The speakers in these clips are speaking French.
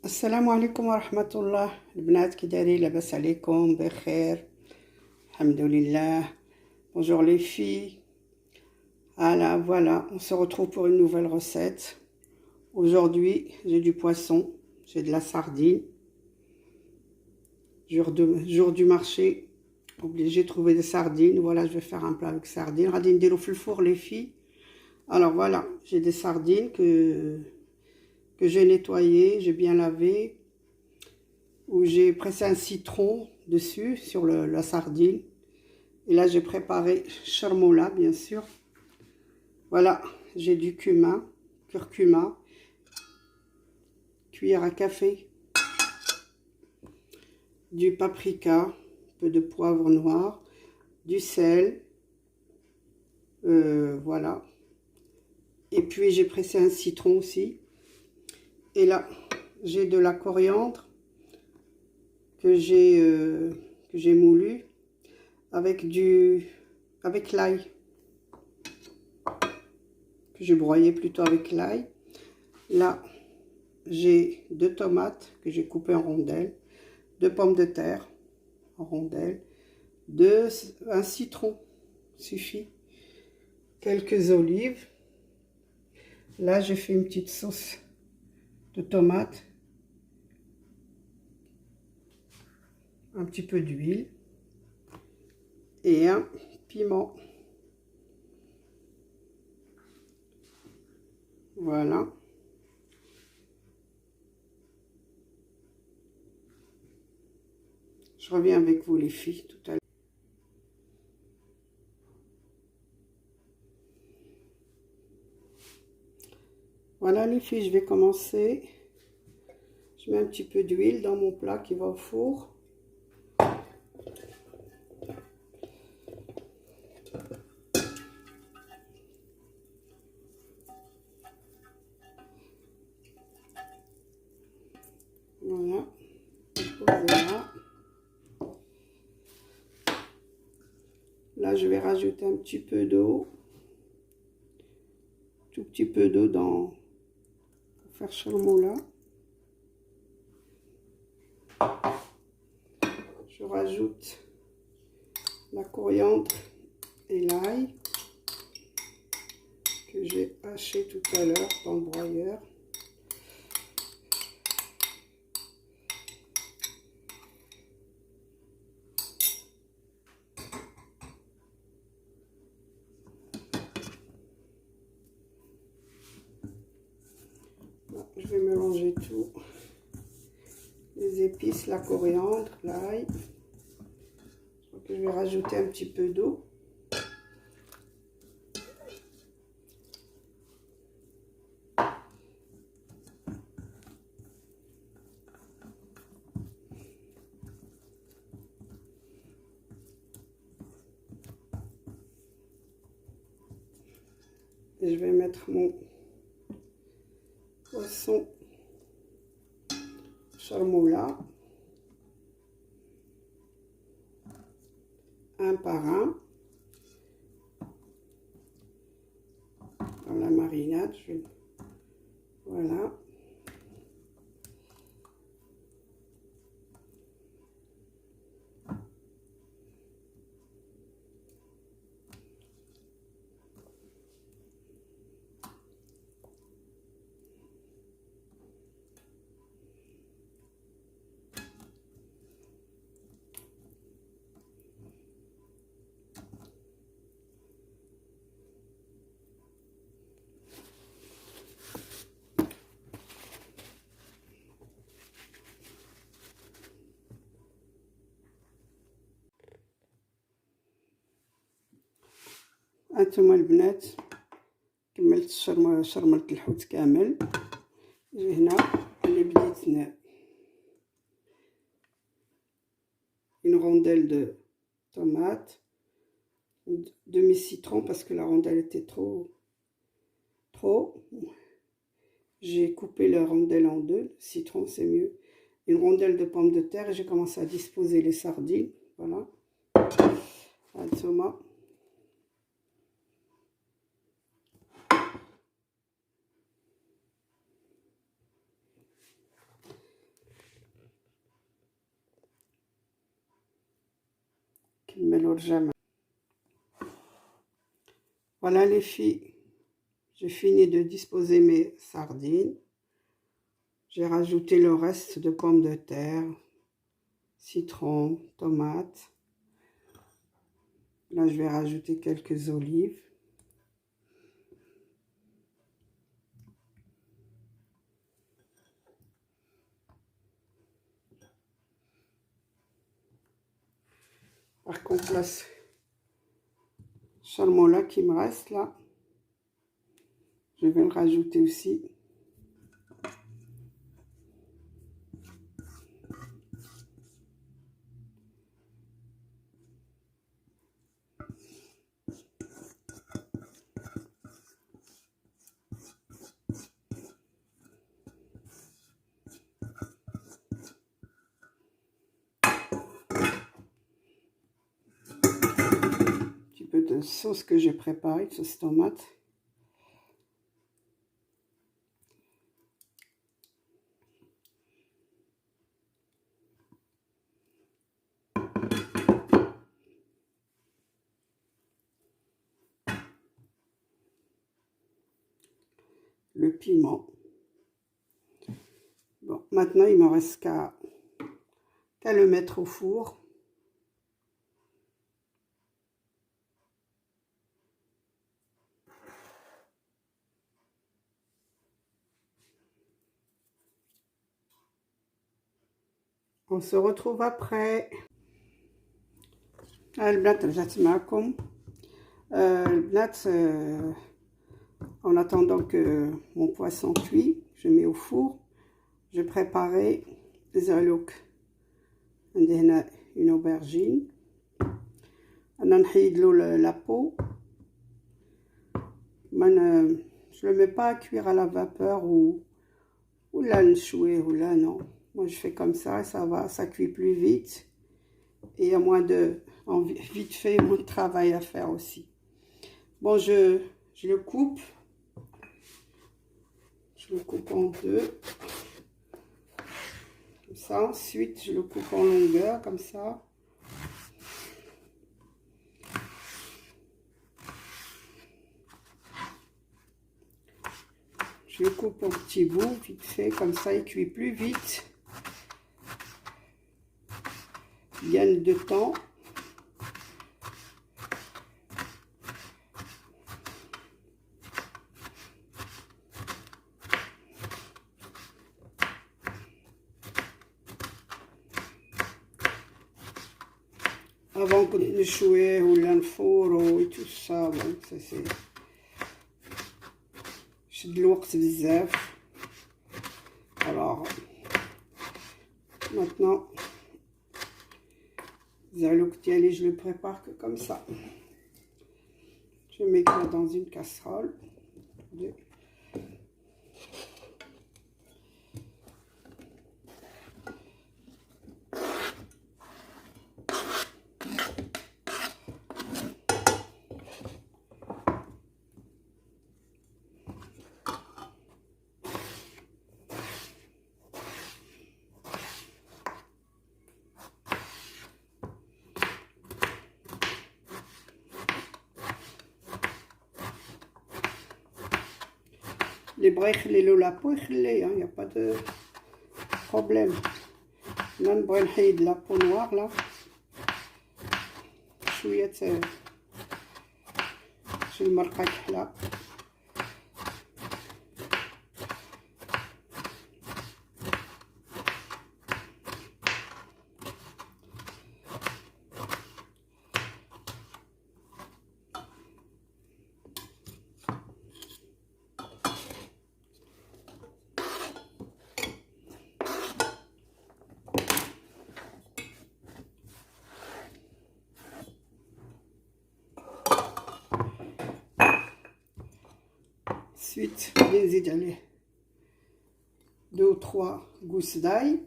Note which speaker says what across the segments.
Speaker 1: السلام عليكم ورحمة الله البنات، كي دايرين؟ لاباس عليكم؟ بخير الحمد لله. Bonjour les filles. Voilà, on se retrouve pour une nouvelle recette. Aujourd'hui, j'ai du poisson, j'ai de la sardine. Jour du marché, obligé de trouver des sardines. Voilà, je vais faire un plat avec sardines. Radine نديرو في الفور les filles. Alors voilà, j'ai des sardines que j'ai nettoyées, j'ai bien lavé, où j'ai pressé un citron dessus sur la sardine. Et là, j'ai préparé charmoula, bien sûr. Voilà, j'ai du curcuma, cuillère à café, du paprika, un peu de poivre noir, du sel, voilà. Et puis, j'ai pressé un citron aussi. Et là, j'ai de la coriandre que j'ai moulu avec l'ail, que j'ai broyé plutôt avec l'ail. Là, j'ai 2 tomates que j'ai coupées en rondelles, 2 pommes de terre en rondelles, un citron suffit, quelques olives. Là, j'ai fait une petite sauce de tomates, un petit peu d'huile et un piment. Voilà. Je reviens avec vous les filles tout à l'heure. Voilà les filles, je vais commencer. Je mets un petit peu d'huile dans mon plat qui va au four. Voilà, je pose là. Là, je vais rajouter un petit peu d'eau, tout petit peu d'eau pour faire charmoula. Je rajoute la coriandre et l'ail que j'ai haché tout à l'heure dans le broyeur. Je vais mélanger tout, les épices, la coriandre, l'ail. Je vais rajouter un petit peu d'eau. Et je vais mettre mon poisson charmoula un par un dans la marinade. Voilà. هانتوما البنات كملت شرملة الحوت كامل. هنا اللي بديت une rondelle de tomate, demi citron parce que la rondelle était trop. J'ai coupé la rondelle en deux, le citron c'est mieux. Une rondelle de pommes de terre et j'ai commencé à disposer les sardines. Voilà. هانتوما Voilà les filles, j'ai fini de disposer mes sardines. J'ai rajouté le reste de pommes de terre, citron, tomates. Là, je vais rajouter quelques olives. Par contre, là, ce charmant-là qui me reste, là, je vais le rajouter aussi. Un petit peu de sauce que j'ai préparée, sauce tomate. Le piment. Bon, maintenant, il ne me reste qu'à le mettre au four. On se retrouve après. البنات رجعت معكم. البنات en attendant que mon poisson cuit, je mets au four. Je préparais زعلوك. عندي هنا une aubergine. أنا نحيد له la peau. Je le mets pas à cuire à la vapeur ou là نشويه ou là non. Moi je fais comme ça, ça va, ça cuit plus vite. Et il y a moins de, vite fait, moins de travail à faire aussi. Bon, je le coupe. Je le coupe en deux. Comme ça. Ensuite, je le coupe en longueur, comme ça. Je le coupe en petits bouts, vite fait, comme ça, il cuit plus vite. Il gagne de temps. Avant que de chouer ou l'enfour et tout ça, bon, c'est de l'ouest bizarre. Alors, maintenant, je le prépare que comme ça. Je mets ça dans une casserole. Les bras, la peau, il n'y a pas de problème. Là, on va de la peau noire, là. شوية شو المرقة كحلة. Ensuite, نزيد عليه 2 ou 3 gousses d'ail.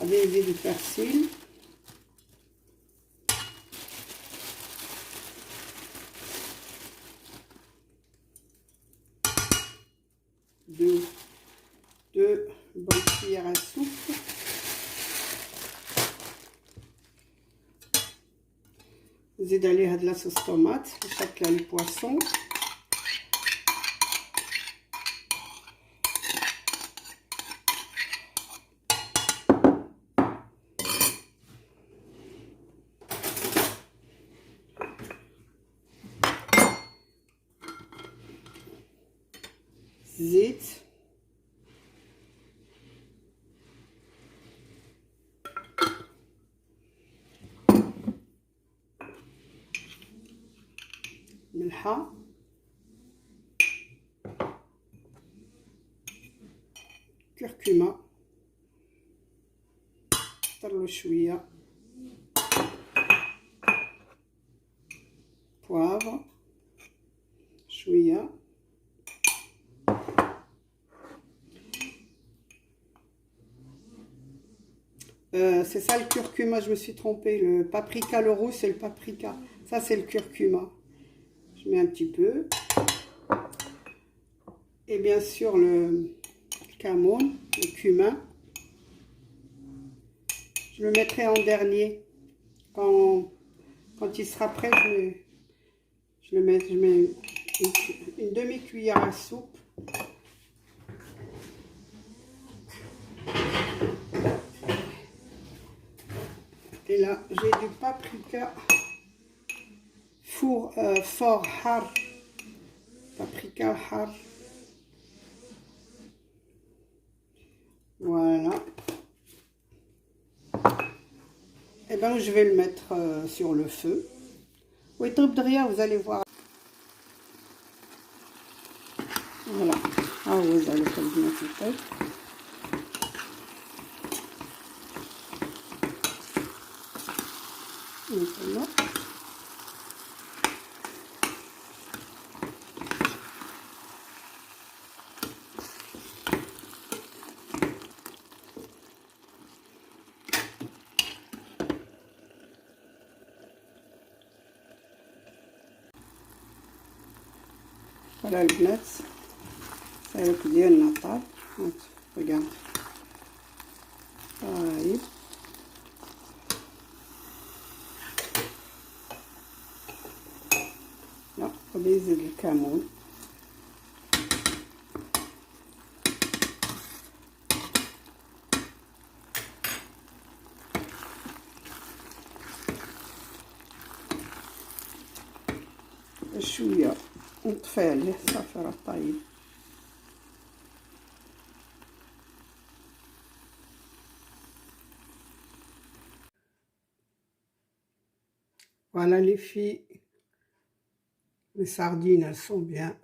Speaker 1: نزيد البرسيل. نزيد عليها de la sauce tomate شكل البواسون. زيت، ملحة، كركمة، طرلو شوية، بوافر شوية، c'est ça le curcuma, je me suis trompée, le paprika, le rouge c'est le paprika, ça c'est le curcuma. Je mets un petit peu. Et bien sûr le camon, le cumin. Je le mettrai en dernier. Quand il sera prêt, je mets une demi-cuillère à soupe. Et là, j'ai du paprika fort har. Paprika har. Voilà. Et ben je vais le mettre sur le feu. Oui, top de rien, vous allez voir. Voilà. Ah, vous allez faire du matériel. Voilà. Voilà le bnat, ça va être bien natal. Regarde. Voilà. Là, on va mettre le camon. شوية نطفي عليه صافي راه طايب. Voilà les filles, les sardines elles sont bien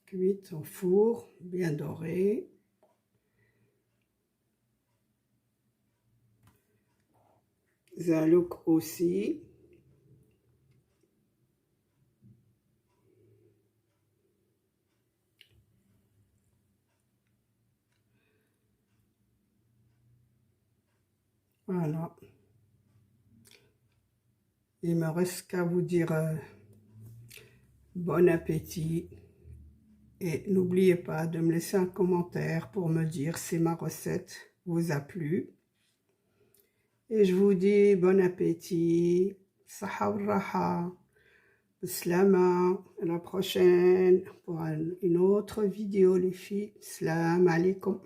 Speaker 1: cuites au four, bien dorées. Zalouk aussi. Voilà. Il me reste qu'à vous dire bon appétit. Et n'oubliez pas de me laisser un commentaire pour me dire si ma recette vous a plu. Et je vous dis bon appétit. Saha wa raha. Slama. À la prochaine pour une autre vidéo les filles. Salam alaikum.